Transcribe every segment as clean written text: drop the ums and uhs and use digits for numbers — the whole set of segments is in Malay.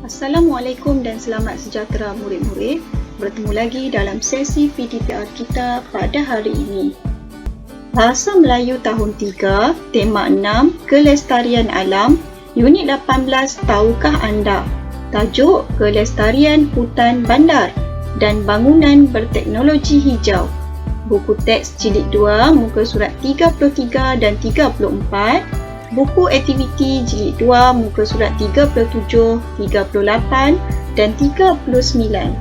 Assalamualaikum dan selamat sejahtera murid-murid. Bertemu lagi dalam sesi PDPR kita pada hari ini. Bahasa Melayu tahun 3, tema 6, Kelestarian Alam, unit 18, Tahukah anda? Tajuk Kelestarian Hutan Bandar dan Bangunan Berteknologi Hijau. Buku teks jilid 2, muka surat 33 dan 34. Buku aktiviti jilid 2, muka surat 37, 38 dan 39.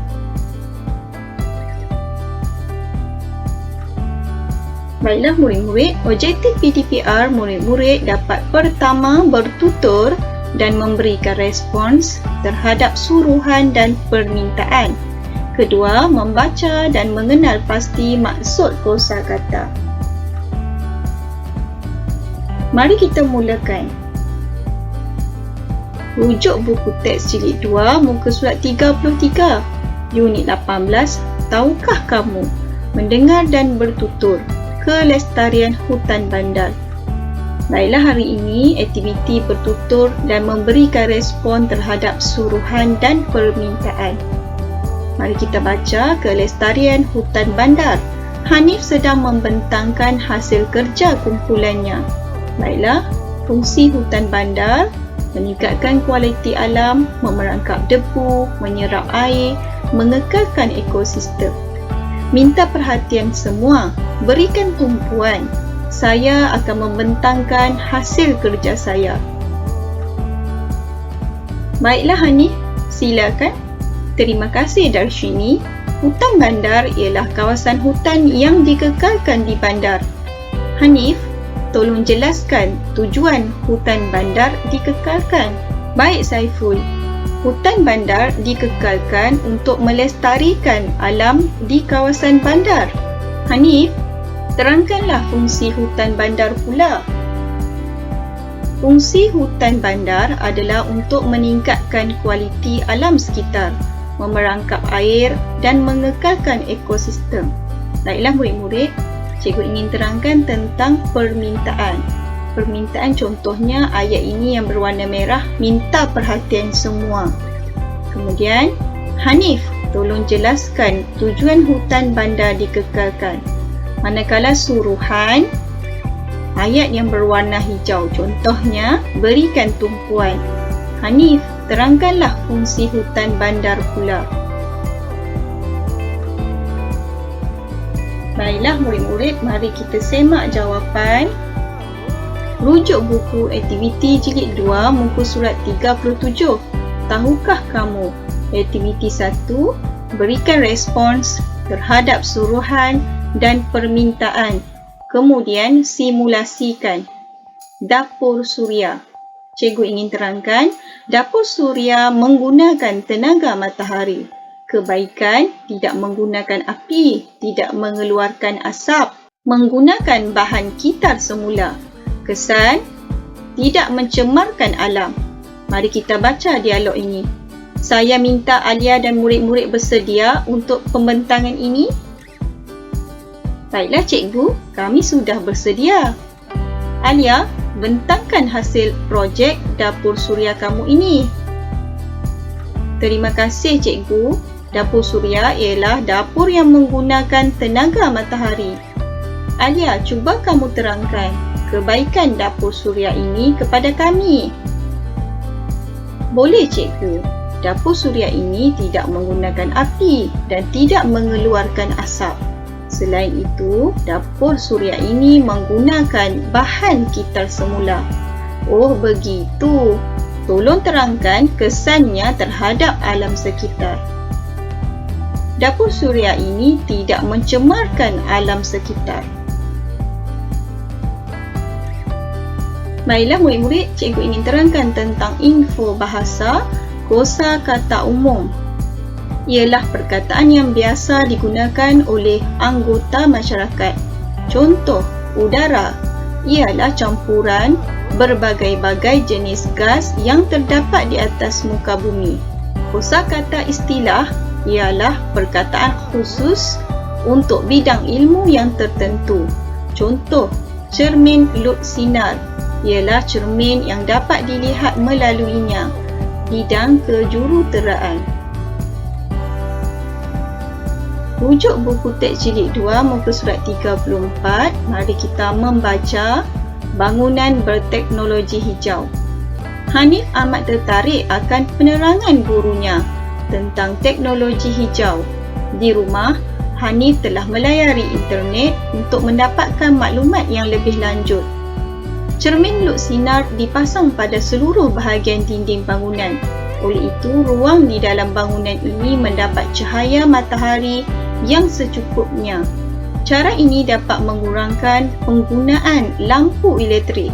Baiklah murid-murid, objektif PDPR murid-murid dapat pertama bertutur dan memberikan respons terhadap suruhan dan permintaan. Kedua, membaca dan mengenal pasti maksud kosakata. Mari kita mulakan. Rujuk buku teks jilid 2, muka surat 33, unit 18, Tahukah kamu? Mendengar dan bertutur. Kelestarian Hutan Bandar. Baiklah, hari ini aktiviti bertutur dan memberikan respon terhadap suruhan dan permintaan. Mari kita baca Kelestarian Hutan Bandar. Hanif sedang membentangkan hasil kerja kumpulannya. Baiklah, fungsi hutan bandar: meningkatkan kualiti alam, memerangkap debu, menyerap air, mengekalkan ekosistem. Minta perhatian semua, berikan tumpuan. Saya akan membentangkan hasil kerja saya. Baiklah Hanif, silakan. Terima kasih Darshini. Hutan bandar ialah kawasan hutan yang dikekalkan di bandar. Hanif, tolong jelaskan tujuan hutan bandar dikekalkan. Baik Saiful, hutan bandar dikekalkan untuk melestarikan alam di kawasan bandar. Hanif, terangkanlah fungsi hutan bandar pula. Fungsi hutan bandar adalah untuk meningkatkan kualiti alam sekitar, memerangkap air dan mengekalkan ekosistem. Baiklah murid-murid, cikgu ingin terangkan tentang permintaan. Permintaan contohnya ayat ini yang berwarna merah, minta perhatian semua. Kemudian, Hanif, tolong jelaskan tujuan hutan bandar dikekalkan. Manakala suruhan, ayat yang berwarna hijau, contohnya berikan tumpuan. Hanif, terangkanlah fungsi hutan bandar pula. Baiklah murid-murid, mari kita semak jawapan. Rujuk buku aktiviti jilid 2, muka surat 37. Tahukah kamu? Aktiviti 1, berikan respons terhadap suruhan dan permintaan. Kemudian simulasikan. Dapur suria. Cikgu ingin terangkan, dapur suria menggunakan tenaga matahari. Kebaikan, tidak menggunakan api, tidak mengeluarkan asap, menggunakan bahan kitar semula. Kesan, tidak mencemarkan alam. Mari kita baca dialog ini. Saya minta Alia dan murid-murid bersedia untuk pembentangan ini. Baiklah cikgu, kami sudah bersedia. Alia, bentangkan hasil projek dapur suria kamu ini. Terima kasih cikgu. Dapur suria ialah dapur yang menggunakan tenaga matahari. Alia, cuba kamu terangkan kebaikan dapur suria ini kepada kami. Boleh cikgu. Dapur suria ini tidak menggunakan api dan tidak mengeluarkan asap. Selain itu, dapur suria ini menggunakan bahan kitar semula. Oh begitu. Tolong terangkan kesannya terhadap alam sekitar. Dapur suria ini tidak mencemarkan alam sekitar. Baiklah murid-murid, cikgu ingin terangkan tentang info bahasa kosakata umum. Ialah perkataan yang biasa digunakan oleh anggota masyarakat. Contoh, udara ialah campuran berbagai-bagai jenis gas yang terdapat di atas muka bumi. Kosakata istilah ialah perkataan khusus untuk bidang ilmu yang tertentu. Contoh, cermin lut sinar ialah cermin yang dapat dilihat melaluinya. bidang kejuruteraan. Rujuk buku teks jilid 2 muka surat 34. Mari kita membaca Bangunan Berteknologi Hijau. Hanif amat tertarik akan penerangan gurunya tentang teknologi hijau. Di rumah, Hanif telah melayari internet untuk mendapatkan maklumat yang lebih lanjut. Cermin luk sinar dipasang pada seluruh bahagian dinding bangunan. Oleh itu, ruang di dalam bangunan ini mendapat cahaya matahari yang secukupnya. Cara ini dapat mengurangkan penggunaan lampu elektrik.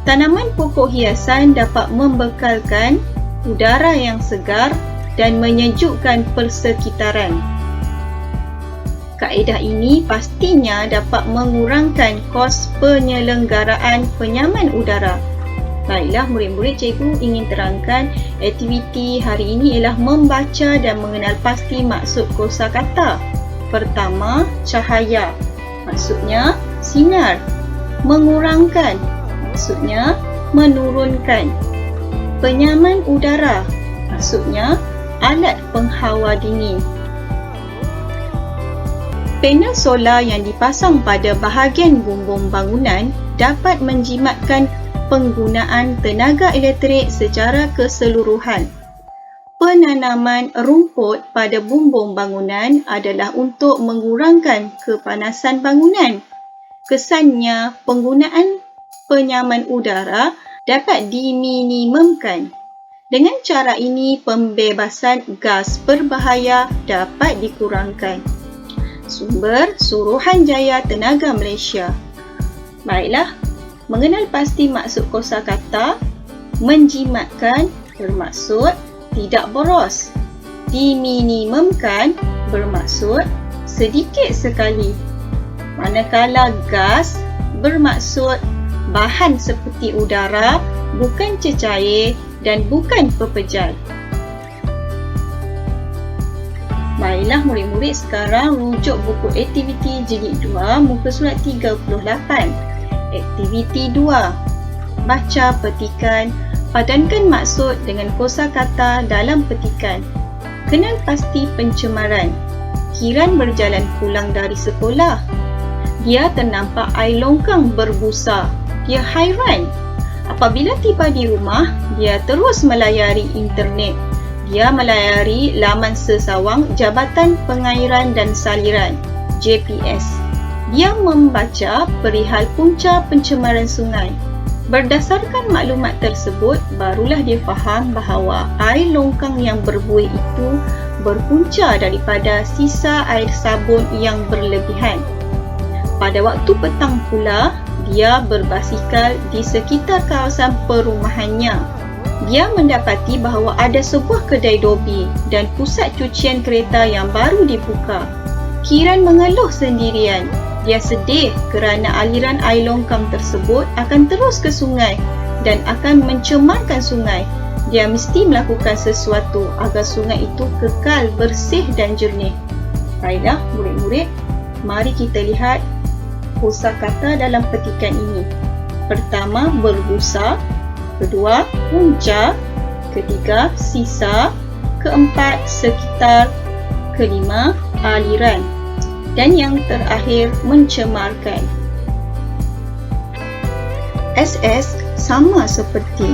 Tanaman pokok hiasan dapat membekalkan udara yang segar dan menyejukkan persekitaran. Kaedah ini pastinya dapat mengurangkan kos penyelenggaraan penyaman udara. Baiklah murid-murid, cikgu ingin terangkan aktiviti hari ini ialah membaca dan mengenal pasti maksud kosakata. Pertama, cahaya. Maksudnya sinar. Mengurangkan. Maksudnya menurunkan. Penyaman udara. Maksudnya alat penghawa dingin. Panel solar yang dipasang pada bahagian bumbung bangunan dapat menjimatkan penggunaan tenaga elektrik secara keseluruhan. Penanaman rumput pada bumbung bangunan adalah untuk mengurangkan kepanasan bangunan. Kesannya, penggunaan penyaman udara dapat diminimumkan. Dengan cara ini, pembebasan gas berbahaya dapat dikurangkan. Sumber Suruhanjaya Tenaga Malaysia. Baiklah, mengenal pasti maksud kosakata. Menjimatkan bermaksud tidak boros. Diminimumkan bermaksud sedikit sekali. Manakala gas bermaksud bahan seperti udara, bukan cecair dan bukan pepejal. Baiklah murid-murid, sekarang rujuk buku aktiviti jilid 2 muka surat 38. Aktiviti 2. Baca petikan. Padankan maksud dengan kosakata dalam petikan. Kenal pasti pencemaran. Kiran berjalan pulang dari sekolah. Dia ternampak air longkang berbusa. Dia hairan. Apabila tiba di rumah, dia terus melayari internet. Dia melayari laman sesawang Jabatan Pengairan dan Saliran (JPS). Dia membaca perihal punca pencemaran sungai. Berdasarkan maklumat tersebut, barulah dia faham bahawa air longkang yang berbuih itu berpunca daripada sisa air sabun yang berlebihan. Pada waktu petang pula, dia berbasikal di sekitar kawasan perumahannya. Dia mendapati bahawa ada sebuah kedai dobi dan pusat cucian kereta yang baru dibuka. Kiran mengeluh sendirian. Dia sedih kerana aliran air longkang tersebut akan terus ke sungai dan akan mencemarkan sungai. Dia mesti melakukan sesuatu agar sungai itu kekal bersih dan jernih. Baiklah murid-murid, mari kita lihat kosakata dalam petikan ini. Pertama, berbusa. Kedua, punca. Ketiga, sisa. Keempat, sekitar. Kelima, aliran. Dan yang terakhir, mencemarkan. SS sama seperti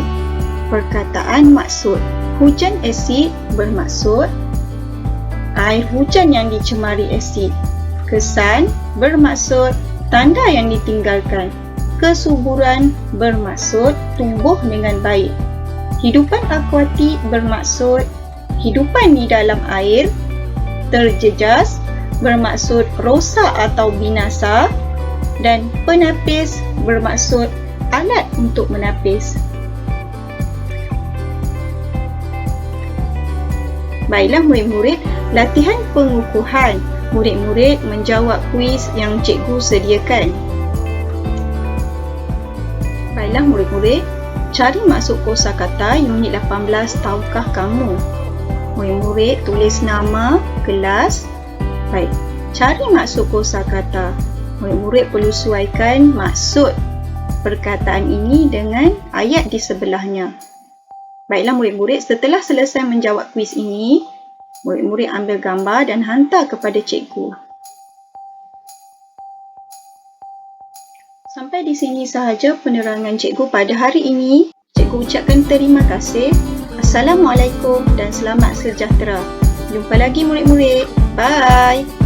perkataan maksud. Hujan asid bermaksud air hujan yang dicemari asid. Kesan bermaksud tanda yang ditinggalkan. Kesuburan bermaksud tumbuh dengan baik. Hidupan akuatik bermaksud hidupan di dalam air. Terjejas bermaksud rosak atau binasa. Dan penapis bermaksud alat untuk menapis. Baiklah murid-murid, latihan pengukuhan. Murid-murid menjawab kuis yang cikgu sediakan. Baiklah murid-murid, cari maksud kosakata unit 18, tahukah kamu? Murid-murid tulis nama, kelas. Baik, cari maksud kosakata. Murid-murid perlu sesuaikan maksud perkataan ini dengan ayat di sebelahnya. Baiklah murid-murid, setelah selesai menjawab kuis ini, murid-murid ambil gambar dan hantar kepada cikgu. Sampai di sini sahaja penerangan cikgu pada hari ini. Cikgu ucapkan terima kasih. Assalamualaikum dan selamat sejahtera. Jumpa lagi murid-murid. Bye!